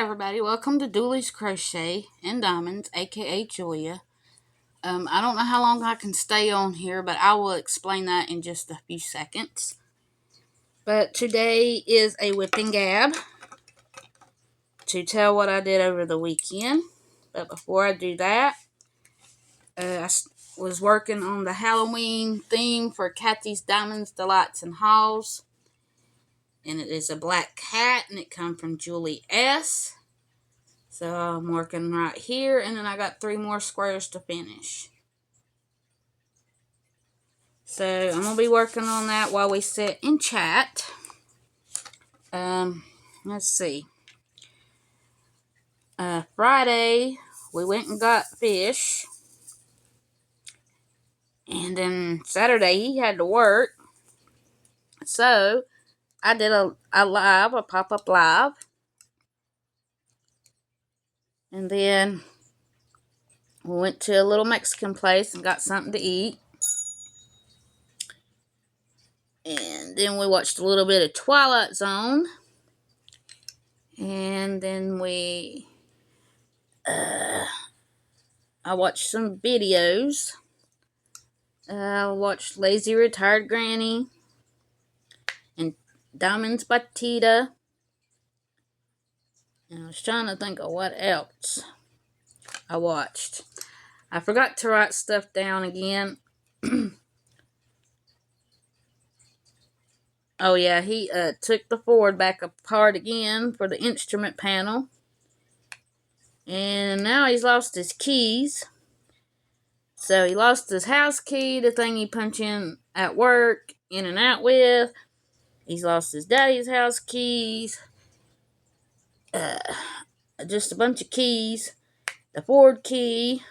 Hi everybody, welcome to Dudley's Crochet and Diamonds, aka Julia. I don't know how long I can stay on here, but I will explain that in just a few seconds. But today is a whipping gab to tell what I did over the weekend. But before I do that, I was working on the Halloween theme for Kathy's Diamonds, Delights, and Hauls. And it is a black cat, and it comes from Julie S. So I'm working right here, and then I got 3 more squares to finish. So I'm going to be working on that while we sit and chat. Let's see. Friday, we went and got fish. And then Saturday, he had to work. So I did a pop-up live. And then we went to a little Mexican place and got something to eat. And then we watched a little bit of Twilight Zone. And then I watched some videos. I watched Lazy Retired Granny and Diamonds by Tita. And I was trying to think of what else I watched. I forgot to write stuff down again. Oh yeah, he took the Ford back apart again for the instrument panel. And now he's lost his keys. So he lost his house key, the thing he punch in at work, in and out with. He's lost his daddy's house keys. Just a bunch of keys. The Ford key.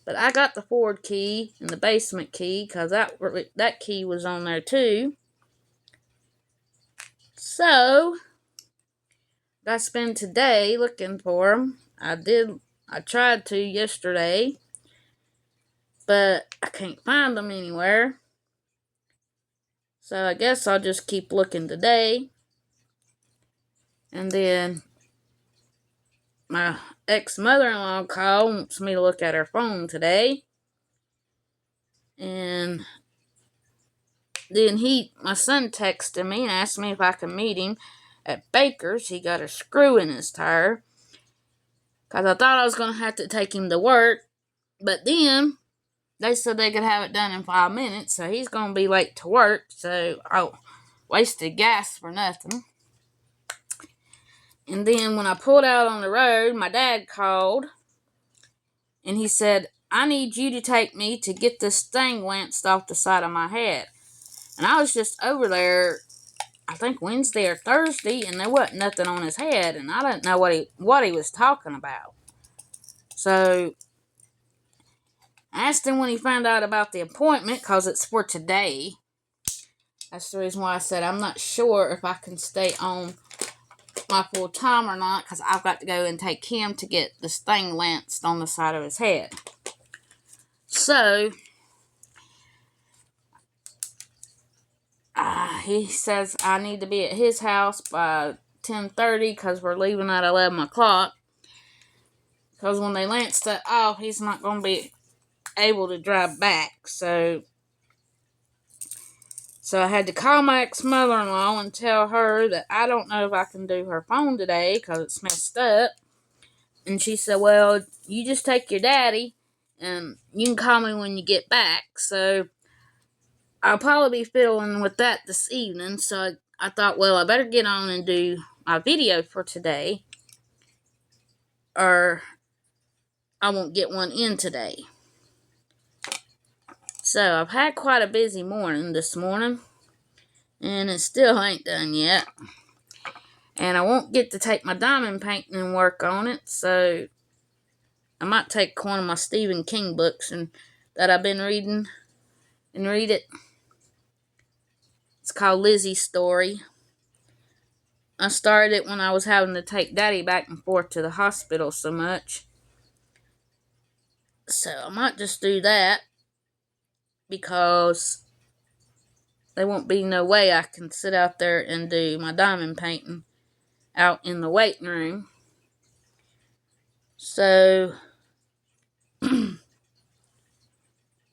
But I got the Ford key and the basement key because that key was on there too. So I spent today looking for them. I tried to yesterday, but I can't find them anywhere. So I guess I'll just keep looking today. And then my ex-mother-in-law called, wants me to look at her phone today. And then my son texted me and asked me if I could meet him at Baker's. He got a screw in his tire. Because I thought I was going to have to take him to work. But then they said they could have it done in 5 minutes. So he's going to be late to work. So I wasted gas for nothing. And then when I pulled out on the road, my dad called. And he said, I need you to take me to get this thing lanced off the side of my head. And I was just over there, I think Wednesday or Thursday, and there wasn't nothing on his head, and I didn't know what he was talking about. So I asked him when he found out about the appointment, because it's for today. That's the reason why I said I'm not sure if I can stay on my full time or not, because I've got to go and take him to get this thing lanced on the side of his head. So he says I need to be at his house by 10:30 because we're leaving at 11 o'clock. Because when they lance that off, he's not going to be able to drive back. So I had to call my ex-mother-in-law and tell her that I don't know if I can do her phone today because it's messed up. And she said, well, you just take your daddy and you can call me when you get back. So I'll probably be fiddling with that this evening. So I thought, well, I better get on and do my video for today, or I won't get one in today. So I've had quite a busy morning this morning, and it still ain't done yet. And I won't get to take my diamond painting and work on it, so I might take one of my Stephen King books that I've been reading and read it. It's called Lizzie's Story. I started it when I was having to take Daddy back and forth to the hospital so much. So I might just do that, because there won't be no way I can sit out there and do my diamond painting out in the waiting room. So, and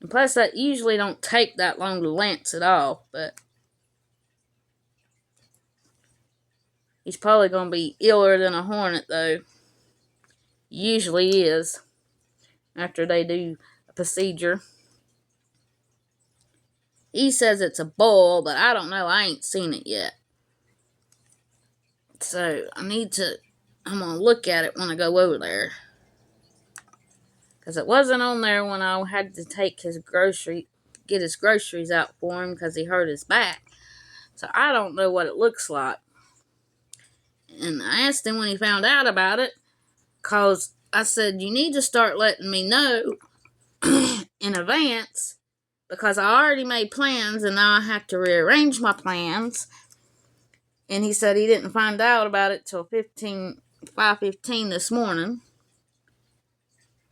plus that usually don't take that long to lance it off, but he's probably going to be iller than a hornet, though. Usually is, after they do a procedure. He says it's a bull, but I don't know. I ain't seen it yet. So, I'm going to look at it when I go over there. Because it wasn't on there when I had to get his groceries out for him because he hurt his back. So, I don't know what it looks like. And I asked him when he found out about it, because I said, you need to start letting me know in advance, because I already made plans and now I have to rearrange my plans. And he said he didn't find out about it till 5:15 this morning.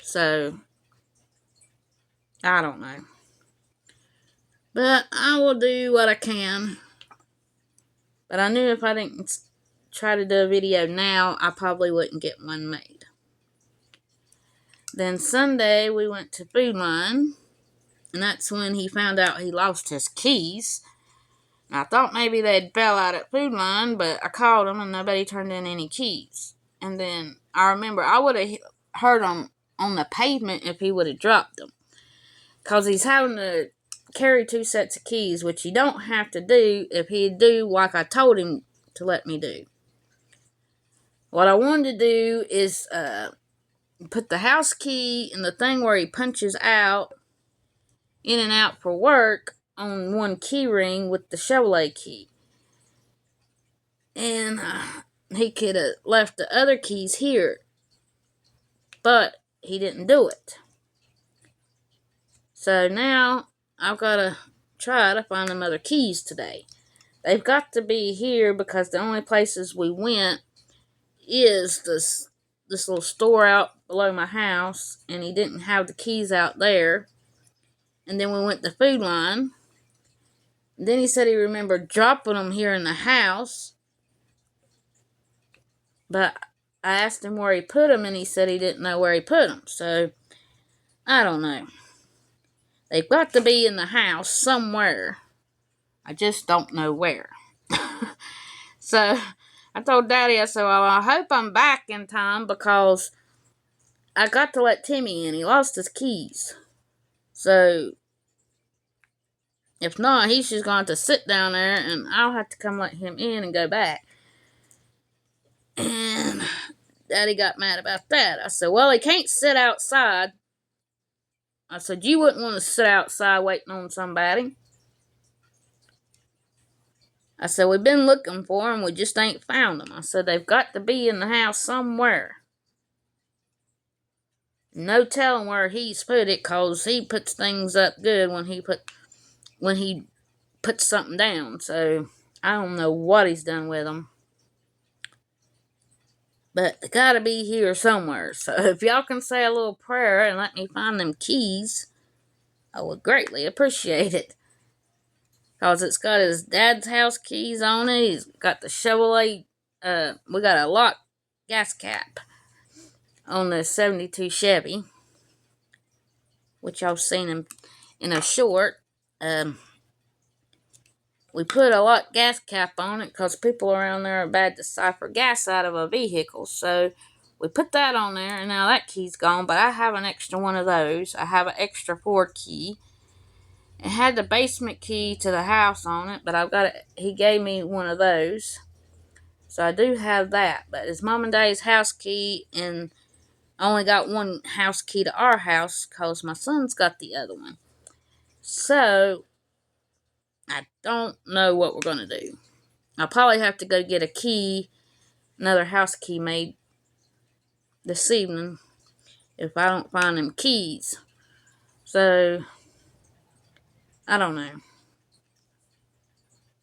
So, I don't know. But I will do what I can. But I knew if I didn't try to do a video now, I probably wouldn't get one made. Then Sunday, we went to Food Line, and that's when he found out he lost his keys. I thought maybe they'd fell out at Food Line, but I called them and nobody turned in any keys. And then I remember I would have heard him on the pavement if he would have dropped them, because he's having to carry 2 sets of keys, which you don't have to do if he'd do like I told him to let me do. What I wanted to do is put the house key and the thing where he punches out in and out for work on one key ring with the Chevrolet key. And he could have left the other keys here, but he didn't do it. So now I've got to try to find them other keys today. They've got to be here because the only places we went is this little store out below my house, and he didn't have the keys out there. And then we went to Food Line. And then he said he remembered dropping them here in the house, but I asked him where he put them, and he said he didn't know where he put them. So, I don't know. They've got to be in the house somewhere. I just don't know where. So, I told Daddy, I said, well, I hope I'm back in time, because I got to let Timmy in. He lost his keys. So, if not, he's just going to sit down there, and I'll have to come let him in and go back. And Daddy got mad about that. I said, well, he can't sit outside. I said, you wouldn't want to sit outside waiting on somebody. I said, we've been looking for them, we just ain't found them. I said, they've got to be in the house somewhere. No telling where he's put it, because he puts things up good when he puts something down. So, I don't know what he's done with them. But they gotta be here somewhere. So, if y'all can say a little prayer and let me find them keys, I would greatly appreciate it. Because it's got his dad's house keys on it. He's got the Chevrolet. We got a lock gas cap on the 72 Chevy, which y'all seen in a short. We put a lock gas cap on it because people around there are bad to siphon gas out of a vehicle. So we put that on there, and now that key's gone. But I have an extra one of those. I have an extra Ford key. It had the basement key to the house on it, but he gave me one of those. So I do have that. But it's Mom and Dad's house key, and I only got one house key to our house because my son's got the other one. So I don't know what we're going to do. I'll probably have to go get another house key made this evening if I don't find them keys. So, I don't know.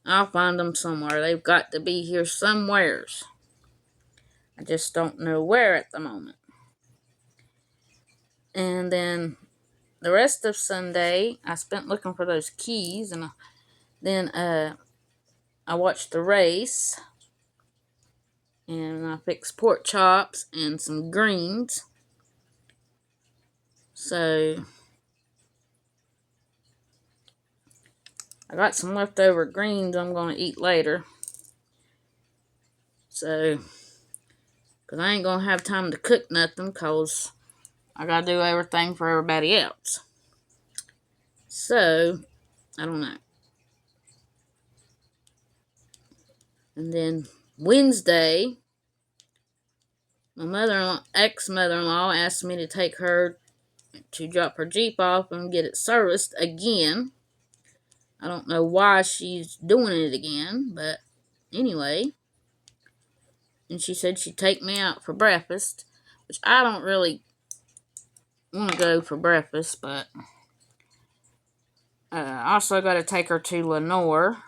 I'll find them somewhere. They've got to be here somewheres. I just don't know where at the moment. And then the rest of Sunday, I spent looking for those keys, and then I watched the race. And I fixed pork chops and some greens. So I got some leftover greens I'm going to eat later. So, because I ain't going to have time to cook nothing, because I got to do everything for everybody else. So, I don't know. And then Wednesday, my ex-mother-in-law asked me to take her to drop her Jeep off and get it serviced again. I don't know why she's doing it again, but anyway. And she said she'd take me out for breakfast, which I don't really want to go for breakfast, but I also got to take her to Lenore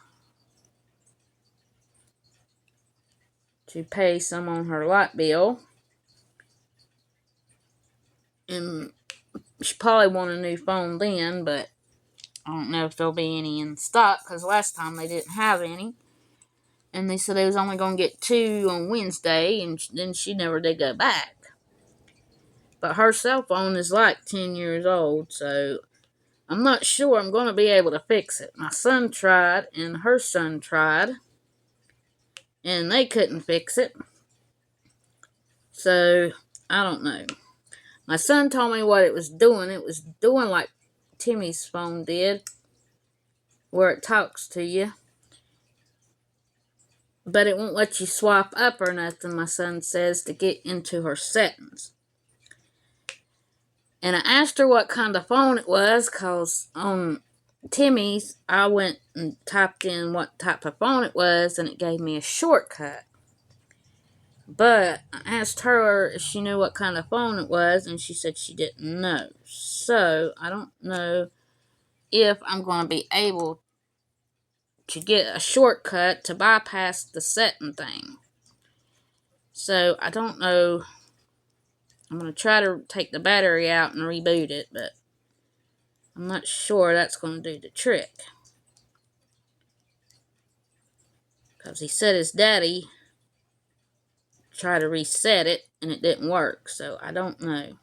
to pay some on her light bill. And she probably want a new phone then, but I don't know if there'll be any in stock, because last time they didn't have any. And they said they was only going to get 2 on Wednesday, and then she never did go back. But her cell phone is like 10 years old, so I'm not sure I'm going to be able to fix it. My son tried, and her son tried, and they couldn't fix it. So, I don't know. My son told me what it was doing. It was doing like Timmy's phone did, where it talks to you. But it won't let you swap up or nothing, my son says, to get into her settings. And I asked her what kind of phone it was, because on Timmy's, I went and typed in what type of phone it was, and it gave me a shortcut. But I asked her if she knew what kind of phone it was, and she said she didn't know. So, I don't know if I'm going to be able to get a shortcut to bypass the setting thing. So, I don't know. I'm going to try to take the battery out and reboot it, but I'm not sure that's going to do the trick. Because he said his daddy tried to reset it, and it didn't work, so I don't know.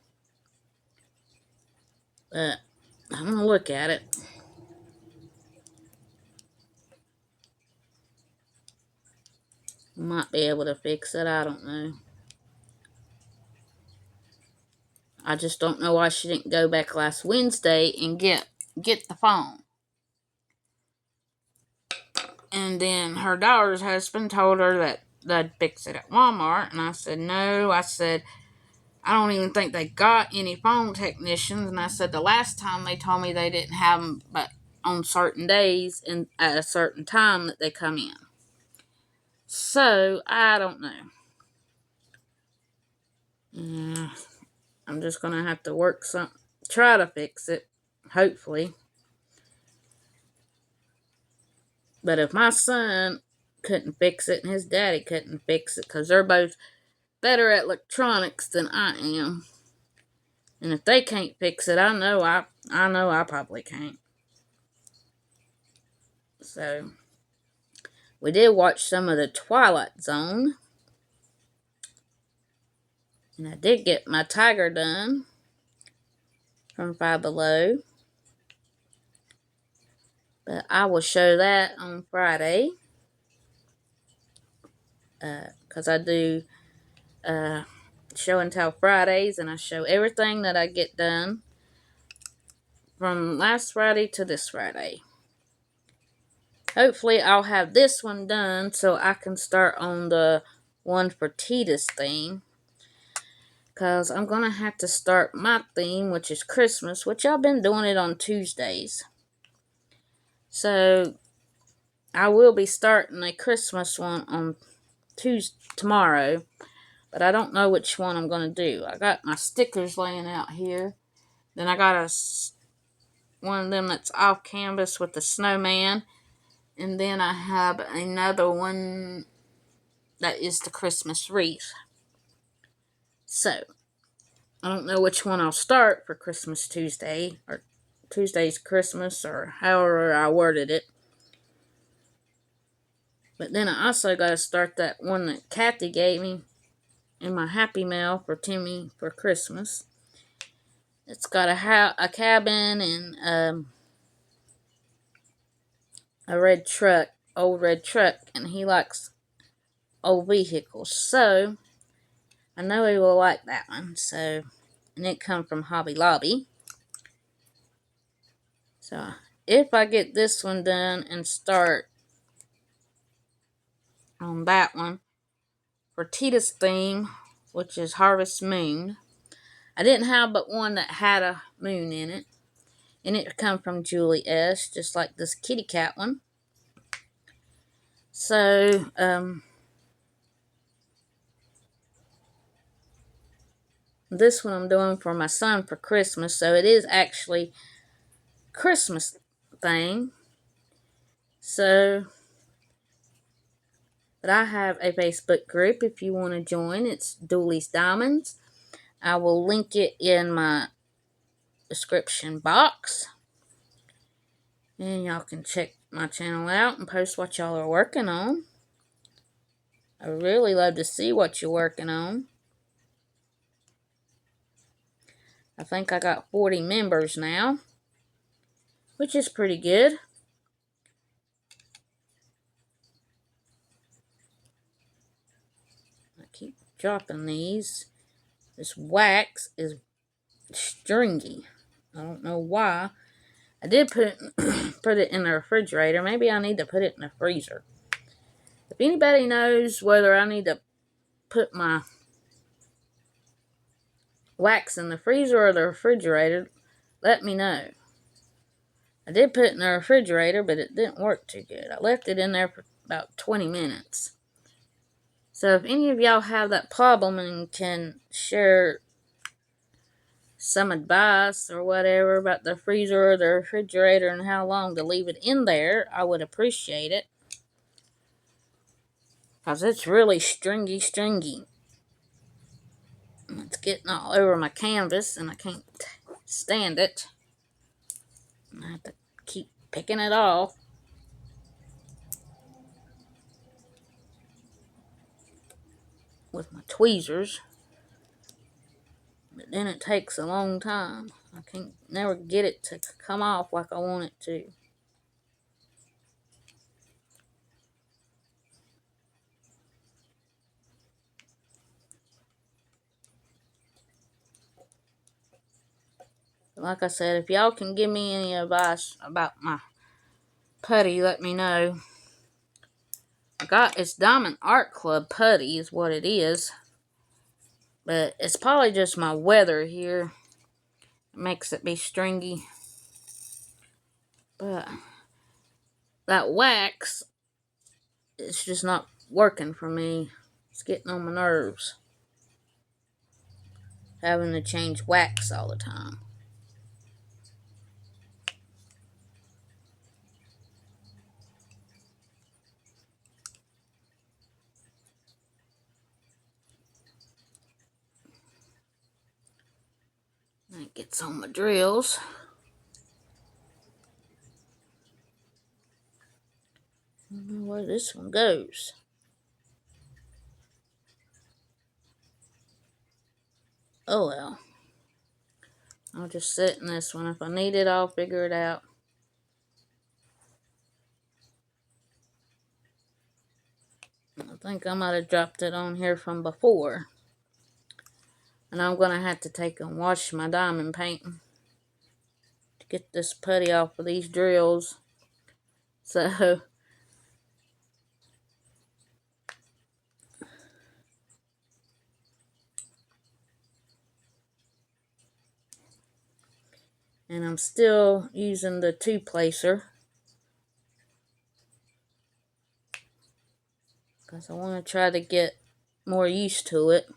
But I'm going to look at it. Might be able to fix it, I don't know. I just don't know why she didn't go back last Wednesday and get the phone. And then her daughter's husband told her that they'd fix it at Walmart, and I said, no. I said, I don't even think they got any phone technicians, and I said the last time they told me they didn't have them, but on certain days and at a certain time that they come in. So, I don't know. I'm just going to have to try to fix it, hopefully. But if my son couldn't fix it and his daddy couldn't fix it, because they're both better at electronics than I am, and if they can't fix it, I know I probably can't. So, we did watch some of the Twilight Zone, and I did get my tiger done from Five Below. But I will show that on Friday, because I do show and tell Fridays, and I show everything that I get done from last Friday to this Friday. Hopefully I'll have this one done so I can start on the one for Tita's theme, because I'm going to have to start my theme, which is Christmas, which I've been doing it on Tuesdays. So I will be starting a Christmas one on tomorrow, but I don't know which one I'm going to do. I got my stickers laying out here. Then I got one of them that's off canvas with the snowman. And then I have another one that is the Christmas wreath. So, I don't know which one I'll start for Christmas Tuesday, or Tuesday's Christmas, or however I worded it. But then I also got to start that one that Kathy gave me in my Happy Mail for Timmy for Christmas. It's got a cabin and a red truck, old red truck, and he likes old vehicles. So I know he will like that one. So, and it come from Hobby Lobby. So if I get this one done and start on that one for Tita's theme, which is Harvest Moon. I didn't have but one that had a moon in it, and it come from Julie S., just like this kitty cat one. So, this one I'm doing for my son for Christmas, so it is actually Christmas thing. So, but I have a Facebook group if you want to join. It's Dooley's Diamonds. I will link it in my description box. And y'all can check my channel out and post what y'all are working on. I really love to see what you're working on. I think I got 40 members now, which is pretty good. I keep dropping these. This wax is stringy. I don't know why. I did put it in the refrigerator. Maybe I need to put it in the freezer. If anybody knows whether I need to put my wax in the freezer or the refrigerator, let me know. I did put it in the refrigerator, but it didn't work too good. I left it in there for about 20 minutes. So if any of y'all have that problem and can share some advice or whatever about the freezer or the refrigerator and how long to leave it in there, I would appreciate it. Because it's really stringy. It's getting all over my canvas and I can't stand it. I have to keep picking it off. With my tweezers. But then it takes a long time. I can't never get it to come off like I want it to. Like I said, if y'all can give me any advice about my putty, let me know. It's Diamond Art Club putty is what it is. But it's probably just my weather here. It makes it be stringy. But that wax, it's just not working for me. It's getting on my nerves. Having to change wax all the time. It gets on my drills. I don't know where this one goes. Oh well. I'll just sit in this one. If I need it, I'll figure it out. I think I might have dropped it on here from before. And I'm going to have to take and wash my diamond painting to get this putty off of these drills. So, and I'm still using the two-placer because I want to try to get more used to it.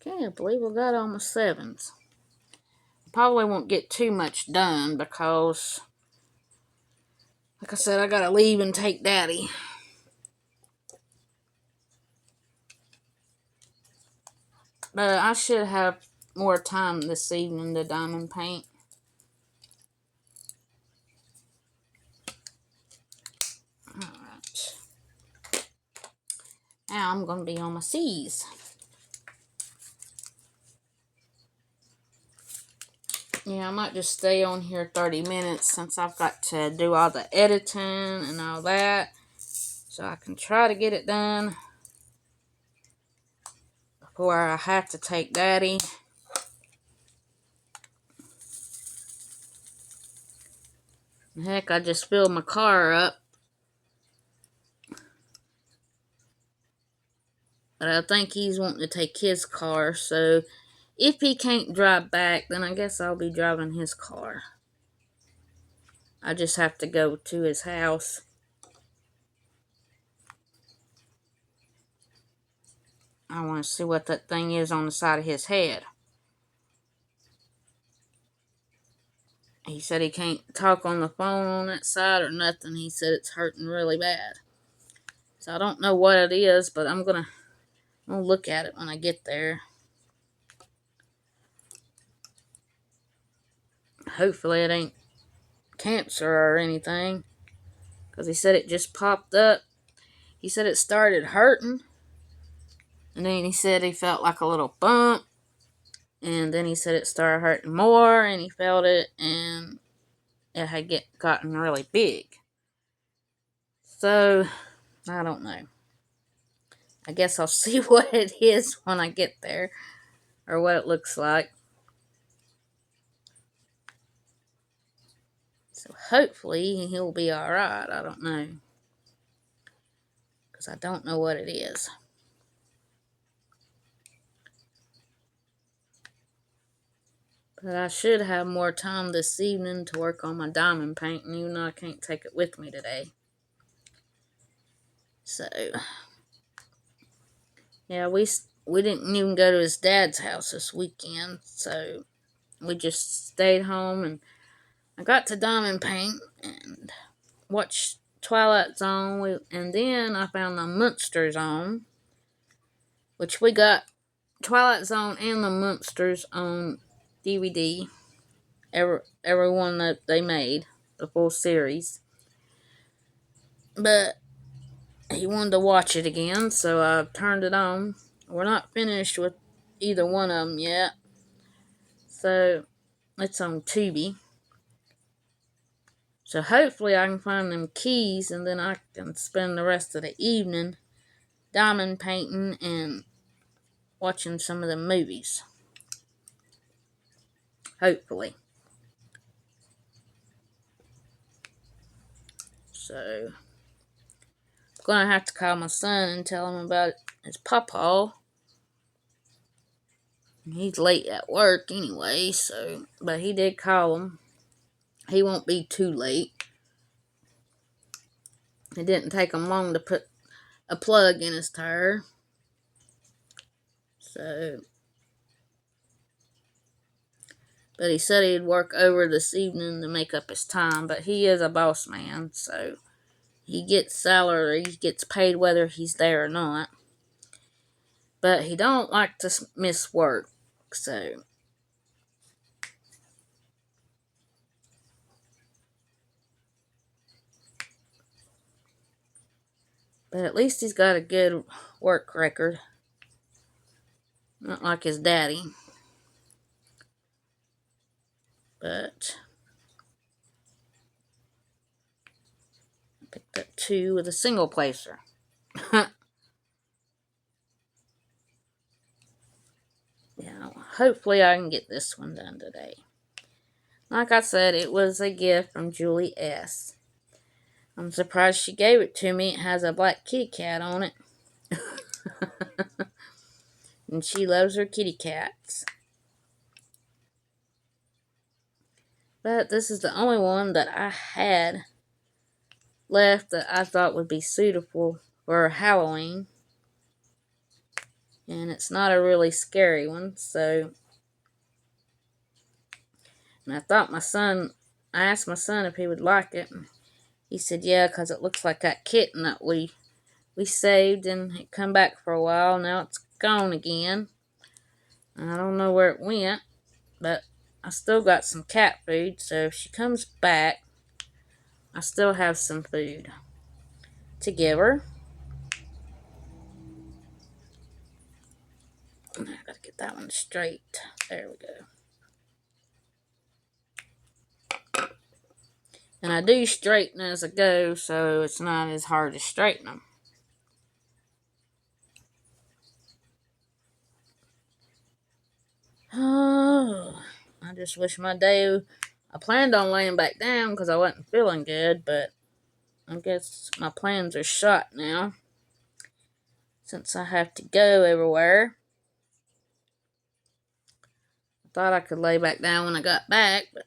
Can't believe I got all my sevens. Probably won't get too much done because, like I said, I gotta leave and take Daddy. But I should have more time this evening to diamond paint. now I'm going to be on my C's. Yeah, I might just stay on here 30 minutes since I've got to do all the editing and all that. So I can try to get it done before I have to take Daddy. Heck, I just filled my car up. But I think he's wanting to take his car, so if he can't drive back, then I guess I'll be driving his car. I just have to go to his house. I want to see what that thing is on the side of his head. He said he can't talk on the phone on that side or nothing. He said it's hurting really bad. So I don't know what it is, but I'm gonna look at it when I get there. Hopefully it ain't cancer or anything, because he said it just popped up. He said it started hurting, and then he said he felt like a little bump, and then he said it started hurting more, and he felt it, and it had gotten really big. So I don't know. I guess I'll see what it is when I get there, or what it looks like. So hopefully he'll be alright. I don't know, because I don't know what it is. But I should have more time this evening to work on my diamond painting, even though I can't take it with me today. So, yeah, we didn't even go to his dad's house this weekend, so we just stayed home, and I got to diamond paint and watched Twilight Zone, and then I found the Munsters on, which we got Twilight Zone and the Munsters on DVD, every one that they made, the full series. But he wanted to watch it again, so I turned it on. We're not finished with either one of them yet, so it's on Tubi. So hopefully I can find them keys, and then I can spend the rest of the evening diamond painting and watching some of the movies. Hopefully. So I'm going to have to call my son and tell him about his pawpaw. He's late at work anyway, so, but he did call him. He won't be too late. It didn't take him long to put a plug in his tire. So, but he said he'd work over this evening to make up his time. But he is a boss man, so he gets salary, he gets paid whether he's there or not. But he don't like to miss work, so. But at least he's got a good work record. Not like his daddy. But I picked up 2 with a single placer. Yeah, hopefully I can get this one done today. Like I said, it was a gift from Julie S. I'm surprised she gave it to me. It has a black kitty cat on it. And she loves her kitty cats. But this is the only one that I had left that I thought would be suitable for Halloween. And it's not a really scary one, so. And I asked my son if he would like it. He said, yeah, because it looks like that kitten that we saved, and it come back for a while. Now it's gone again. I don't know where it went, but I still got some cat food, so if she comes back, I still have some food to give her. I gotta get that one straight. There we go. And I do straighten as I go, so it's not as hard to straighten them. Oh, I just wish my day... I planned on laying back down because I wasn't feeling good, but I guess my plans are shot now, since I have to go everywhere. I thought I could lay back down when I got back, but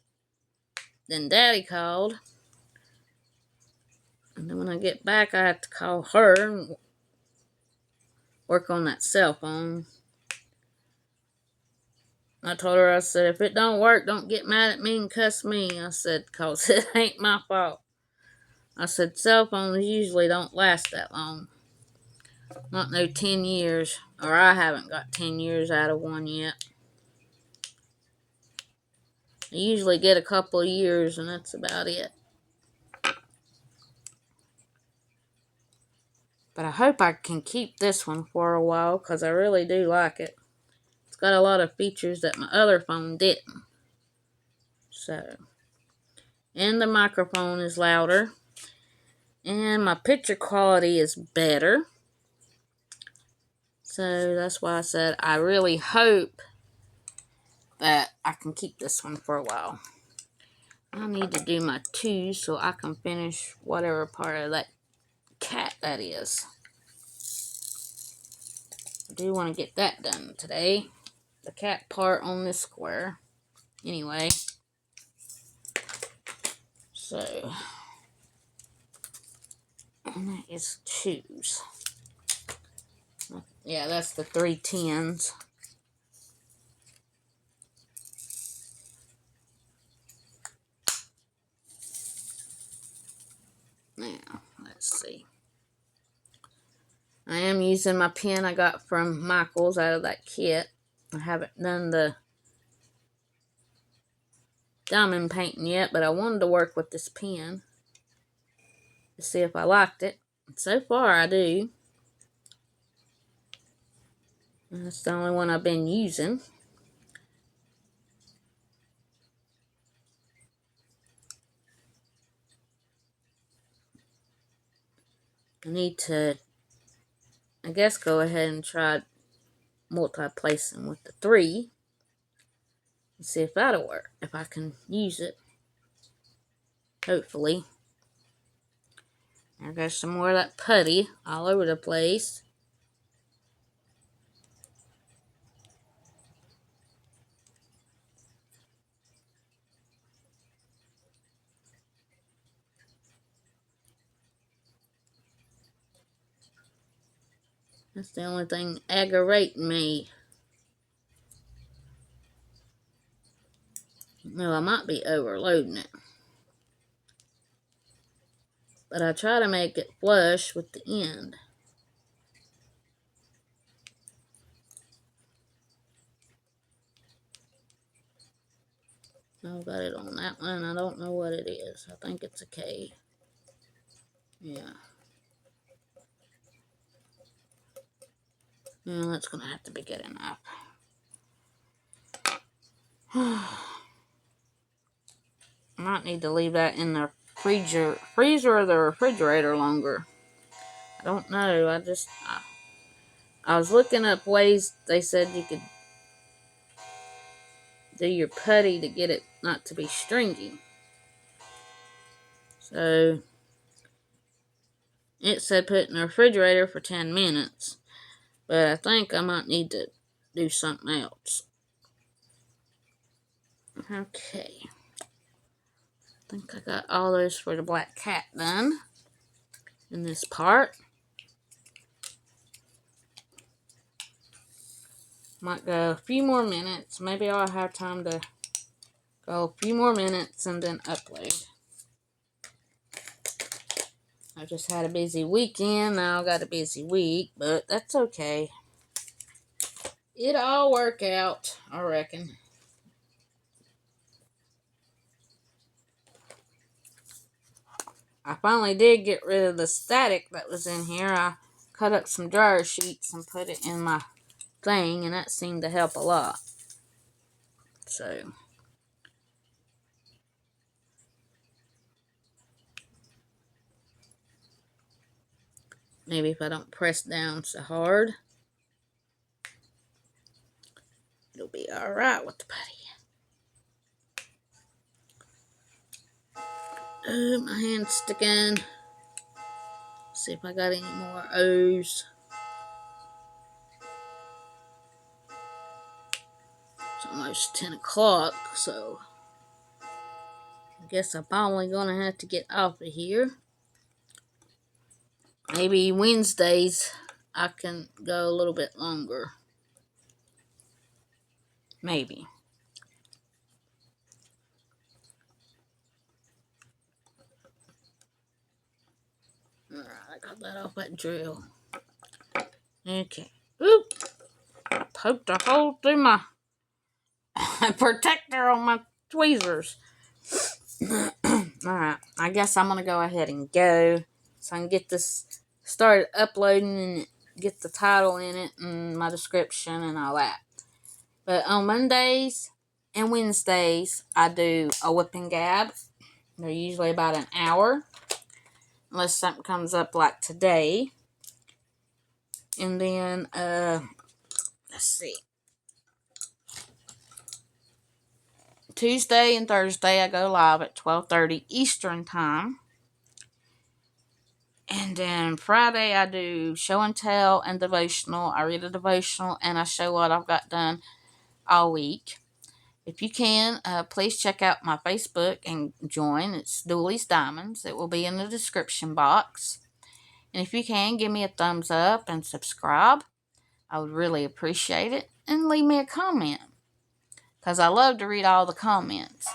then Daddy called. And then when I get back, I have to call her and work on that cell phone. I told her, I said, if it don't work, don't get mad at me and cuss me. I said, cause it ain't my fault. I said, cell phones usually don't last that long. Not no 10 years. Or I haven't got 10 years out of one yet. I usually get a couple of years and that's about it. But I hope I can keep this one for a while, because I really do like it. It's got a lot of features that my other phone didn't. So, and the microphone is louder. And my picture quality is better. So that's why I said I really hope that I can keep this one for a while. I need to do my 2 so I can finish whatever part of that cat that is. I do want to get that done today. The cat part on this square. Anyway. So. And that is 2s. Yeah, that's the 3 10s. Now, let's see. I am using my pen I got from Michael's out of that kit. I haven't done the diamond painting yet, but I wanted to work with this pen to see if I liked it. And so far, I do. And that's the only one I've been using. I need to, I guess, go ahead and try multi-placing with the 3 and see if that'll work, if I can use it. Hopefully. There goes some more of that putty all over the place. That's the only thing aggravating me. No, I might be overloading it. But I try to make it flush with the end. I've got it on that one. I don't know what it is. I think it's a K. Yeah. Well, that's going to have to be good enough. I might need to leave that in the freezer or the refrigerator longer. I don't know. I was looking up ways. They said you could do your putty to get it not to be stringy. So it said put it in the refrigerator for 10 minutes. But I think I might need to do something else. Okay. I think I got all those for the black cat done in this part. Might go a few more minutes. Maybe I'll have time to go a few more minutes and then upload. I just had a busy weekend. Now I got a busy week, but that's okay. It'll all work out, I reckon. I finally did get rid of the static that was in here. I cut up some dryer sheets and put it in my thing, and that seemed to help a lot. So maybe if I don't press down so hard, it'll be alright with the putty. Oh, my hand's sticking. See if I got any more O's. It's almost 10 o'clock, so I guess I'm probably gonna have to get off of here. Maybe Wednesdays I can go a little bit longer. Maybe. Alright, I got that off that drill. Okay. Oop! Poked a hole through my protector on my tweezers. Alright, I guess I'm gonna go ahead and go so I can get this started uploading and get the title in it and my description and all that. But on Mondays and Wednesdays, I do a whip and gab. They're usually about an hour, unless something comes up like today. And then, let's see. Tuesday and Thursday, I go live at 12:30 Eastern Time. And then Friday, I do show and tell and devotional. I read a devotional and I show what I've got done all week. If you can, please check out my Facebook and join. It's Dudley's Diamonds. It will be in the description box. And if you can, give me a thumbs up and subscribe. I would really appreciate it. And leave me a comment, because I love to read all the comments.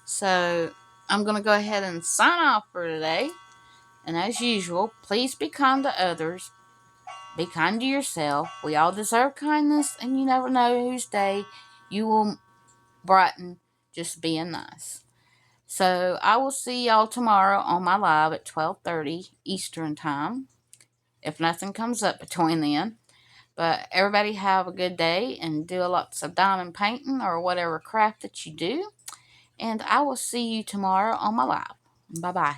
So I'm going to go ahead and sign off for today. And as usual, please be kind to others. Be kind to yourself. We all deserve kindness, and you never know whose day you will brighten just being nice. So I will see y'all tomorrow on my live at 12:30 Eastern Time, if nothing comes up between then. But everybody have a good day and do lots of diamond painting or whatever craft that you do. And I will see you tomorrow on my live. Bye-bye.